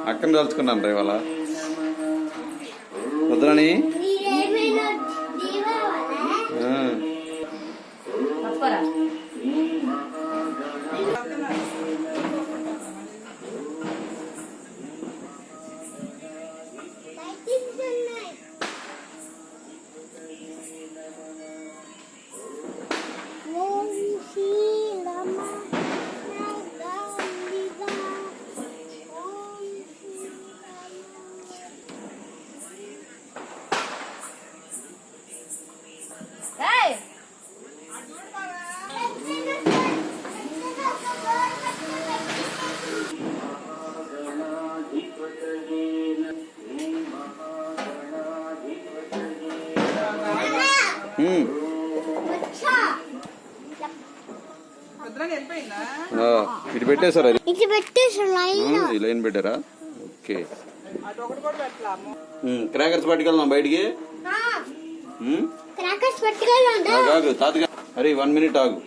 అక్కని తలుచుకున్నాను రా ఇవాళ వద్దని ఇటు పెట్టేశారా ఈ లైన్ పెట్టారా? ఓకే క్రాకర్స్ పట్టుకెళ్దాం బయటికి. తాతగా అరే 1 minute ఆగు.